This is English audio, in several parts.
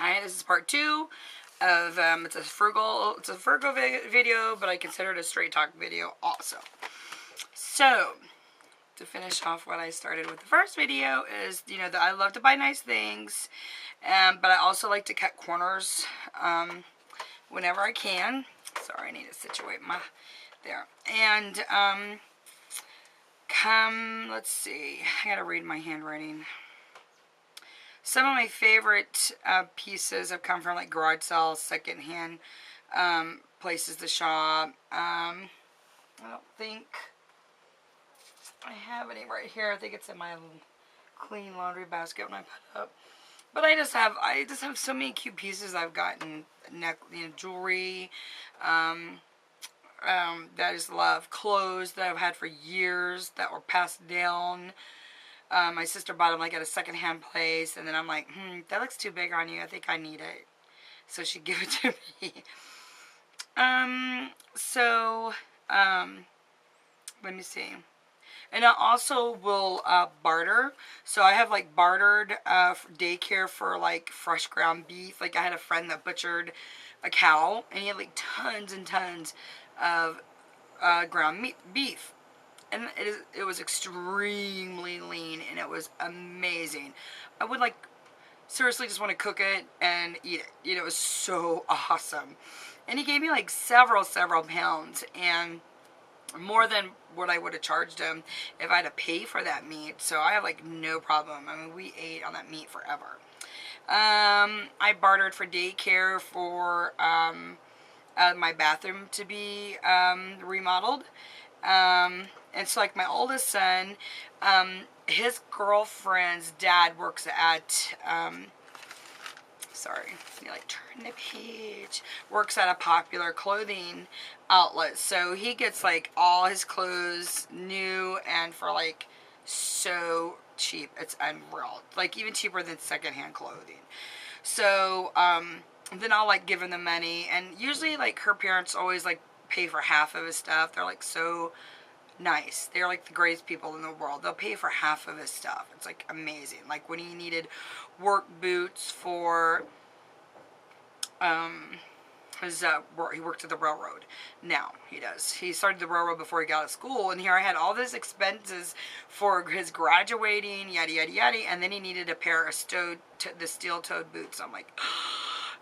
Hi, this is part 2 of, it's a frugal video, but I consider it a straight talk video also. So, to finish off what I started with the first video is, that I love to buy nice things, but I also like to cut corners, whenever I can. Sorry, I need to situate there. And, let's see, I gotta read my handwriting. Some of my favorite pieces have come from like garage sales, secondhand places to shop. I don't think I have any right here. I think it's in my clean laundry basket when I put it up. But I just have so many cute pieces I've gotten, jewelry. That I just love. Clothes that I've had for years that were passed down. My sister bought them like at a secondhand place, and then I'm like, that looks too big on you. I think I need it. So she gave it to me. Let me see. And I also will barter. So I have like bartered daycare for like fresh ground beef. Like I had a friend that butchered a cow, and he had like tons and tons of ground beef. And it was extremely lean, and it was amazing. I would like seriously just want to cook it and eat it. It was so awesome. And he gave me like several pounds, and more than what I would have charged him if I had to pay for that meat. So I have like no problem. I mean, we ate on that meat forever. I bartered for daycare for my bathroom to be remodeled. And so like my oldest son, his girlfriend's dad works at, turn the page, works at a popular clothing outlet. So he gets like all his clothes new and for like so cheap. It's unreal. Like even cheaper than secondhand clothing. So, then I'll like give him the money, and usually like her parents always like pay for half of his stuff. They're like so nice. They're like the greatest people in the world. They'll pay for half of his stuff. It's like amazing. Like when he needed work boots for he worked at the railroad. Now he does. He started the railroad before he got out of school, and here I had all these expenses for his graduating, yada yada yada, and then he needed a pair of the steel-toed boots. I'm like,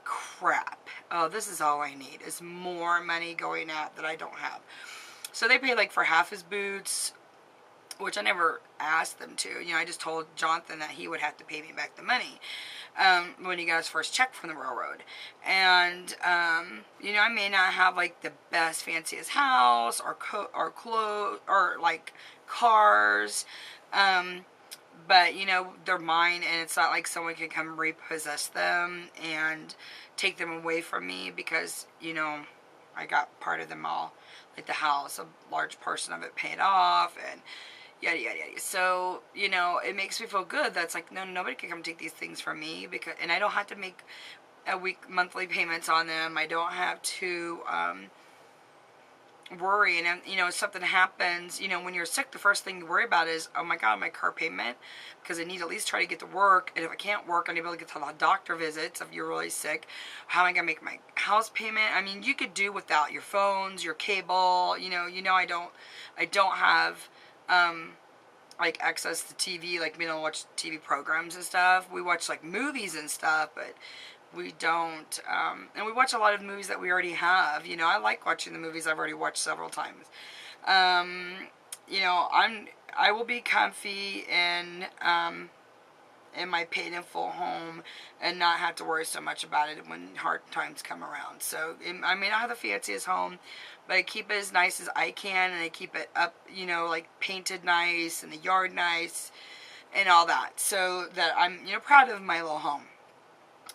crap. Oh, this is all I need is more money going out that I don't have. So they paid like for half his boots, which I never asked them to. I just told Jonathan that he would have to pay me back the money when he got his first check from the railroad. And, I may not have like the best, fanciest house or clothes or like cars, but, they're mine, and it's not like someone can come repossess them and take them away from me because, I got part of them all, like the house, a large portion of it paid off, and yada yada yada. So, it makes me feel good that's like, no, nobody can come take these things from me, and I don't have to make monthly payments on them. I don't have to worry, and if something happens, when you're sick, the first thing you worry about is, oh my god, my car payment, because I need to at least try to get to work, and if I can't work, I need to be able to get to the doctor visits if you're really sick. How am I going to make my house payment? I mean, you could do without your phones, your cable, I don't have like access to TV, like we don't watch TV programs and stuff. We watch like movies and stuff, but we don't, and we watch a lot of movies that we already have. I like watching the movies I've already watched several times. I will be comfy in my paid in full home and not have to worry so much about it when hard times come around. So I may not have the fanciest home, but I keep it as nice as I can, and I keep it up, like painted nice and the yard nice and all that, so that I'm, proud of my little home.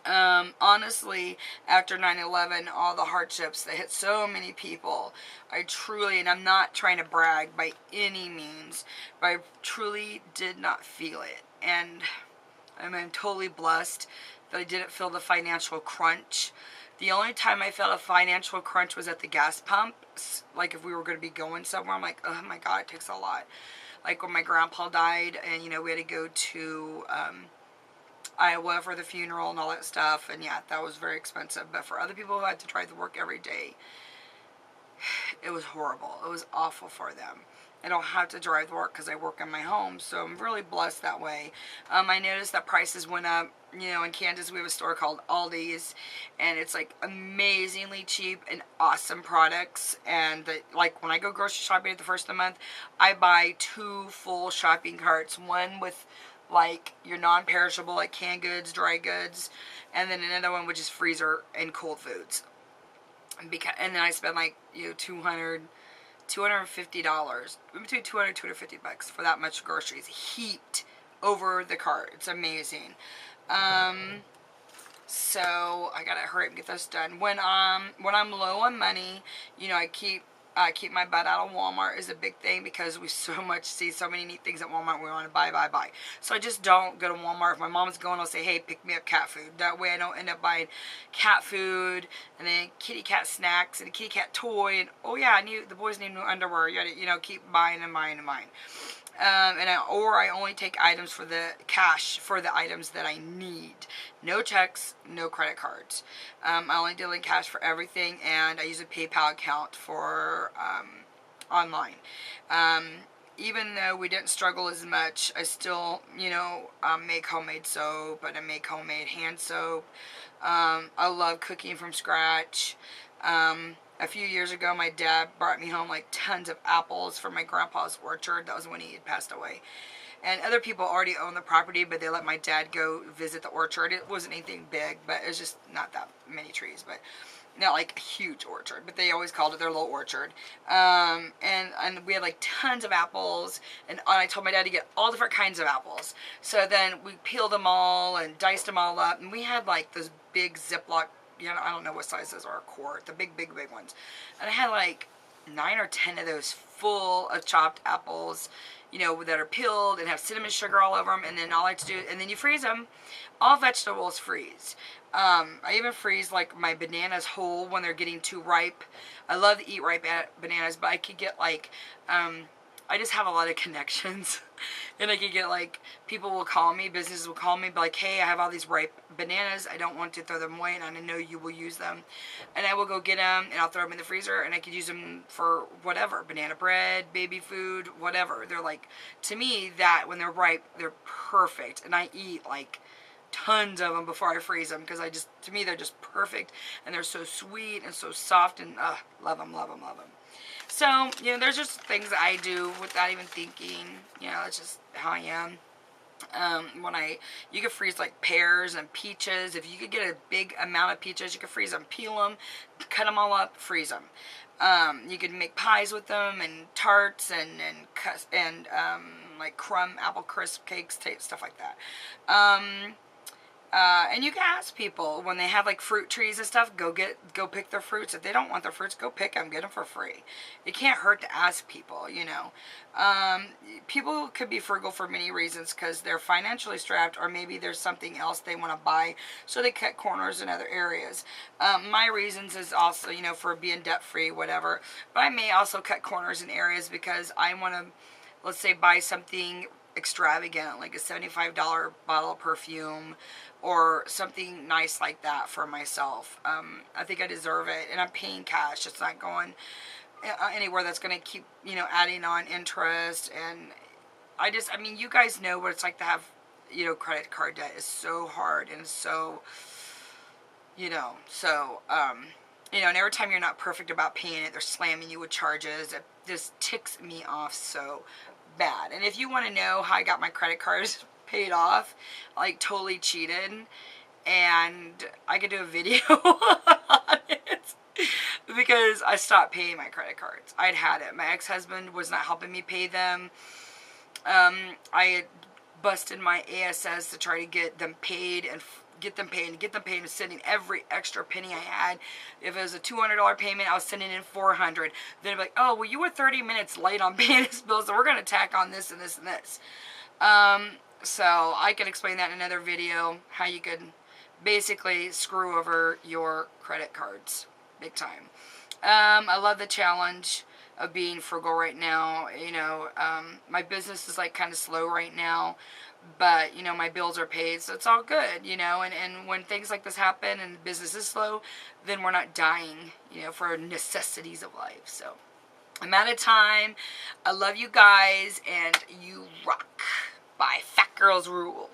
Honestly, after 9/11, all the hardships that hit so many people, I truly, and I'm not trying to brag by any means, but I truly did not feel it. And I'm totally blessed that I didn't feel the financial crunch. The only time I felt a financial crunch was at the gas pump. Like if we were going to be going somewhere, I'm like, oh my god, it takes a lot. Like when my grandpa died, and we had to go to Iowa for the funeral and all that stuff. And yeah, that was very expensive. But for other people who had to drive to work every day, it was horrible. It was awful for them. I don't have to drive to work because I work in my home, so I'm really blessed that way. I noticed that prices went up. You know, in Kansas we have a store called Aldi's, and it's like amazingly cheap and awesome products. And like when I go grocery shopping at the first of the month, I buy 2 full shopping carts, one with like your non-perishable, like canned goods, dry goods, and then another one which is freezer and cold foods. And then I spend like, you know, $250, between 200 and 250 bucks for that much groceries heaped over the cart. It's amazing. So I gotta hurry up and get this done. When I'm low on money, you know, I keep my butt out of Walmart is a big thing, because we see so many neat things at Walmart we want to buy. So I just don't go to Walmart. If my mom's going, I'll say, hey, pick me up cat food. That way I don't end up buying cat food and then kitty cat snacks and a kitty cat toy. And oh yeah, the boys need new underwear. You know, keep buying and buying and buying. Or I only take items for the cash for the items that I need. No checks, no credit cards. I only deal in cash for everything, and I use a PayPal account for online. Even though we didn't struggle as much, I still, you know, make homemade soap, and I make homemade hand soap. I love cooking from scratch. A few years ago, my dad brought me home like tons of apples from my grandpa's orchard. That was when he had passed away. And other people already owned the property, but they let my dad go visit the orchard. It wasn't anything big, but it was just not that many trees, but not like a huge orchard. But they always called it their little orchard. And we had like tons of apples, and I told my dad to get all different kinds of apples. So then we peeled them all and diced them all up, and we had like those big Ziploc, you know, I don't know what size those are, a quart, the big ones. And I had like 9 or 10 of those full of chopped apples, you know, that are peeled and have cinnamon sugar all over them. And then all I like to do, and then you freeze them. All vegetables freeze. I even freeze like my bananas whole when they're getting too ripe. I love to eat ripe bananas, but I could get like, I just have a lot of connections. And I could get like, people will call me, businesses will call me, be like, hey, I have all these ripe bananas. I don't want to throw them away, and I know you will use them. And I will go get them, and I'll throw them in the freezer, and I could use them for whatever. Banana bread, baby food, whatever. They're like, to me, that when they're ripe, they're perfect. And I eat like tons of them before I freeze them, because to me, they're just perfect. And they're so sweet and so soft, and love them, love them, love them. So, you know, there's just things that I do without even thinking. You know, it's just how I am. You could freeze like pears and peaches. If you could get a big amount of peaches, you could freeze them, peel them, cut them all up, freeze them. You could make pies with them, and tarts, and like crumb apple crisp cakes, stuff like that. And you can ask people when they have like fruit trees and stuff, go pick their fruits. If they don't want their fruits, go pick them, get them for free. It can't hurt to ask people, you know. People could be frugal for many reasons, because they're financially strapped, or maybe there's something else they want to buy, so they cut corners in other areas. My reasons is also, you know, for being debt free, whatever. But I may also cut corners in areas because I want to, let's say, buy something extravagant, like a $75 bottle of perfume, or something nice like that for myself. I think I deserve it, and I'm paying cash. It's not going anywhere that's going to keep, you know, adding on interest. And I mean, you guys know what it's like to have, you know, credit card debt is so hard, and so, you know, you know, and every time you're not perfect about paying it, they're slamming you with charges. It just ticks me off so bad. And if you want to know how I got my credit cards paid off, like totally cheated, and I could do a video on it, because I stopped paying my credit cards. I'd had it. My ex-husband was not helping me pay them. I had busted my ASS to try to get them paid, and and sending every extra penny I had. If it was a $200 payment, I was sending in $400. Then I'd be like, oh, well, you were 30 minutes late on paying this bill, so we're going to tack on this and this and this. So I could explain that in another video, how you could basically screw over your credit cards big time. I love the challenge of being frugal right now. You know, my business is like kind of slow right now, But, you know, my bills are paid, so it's all good, you know. And when things like this happen and business is slow, then we're not dying, you know, for necessities of life. So I'm out of time. I love you guys, and you rock. Bye. Fat Girls Rule.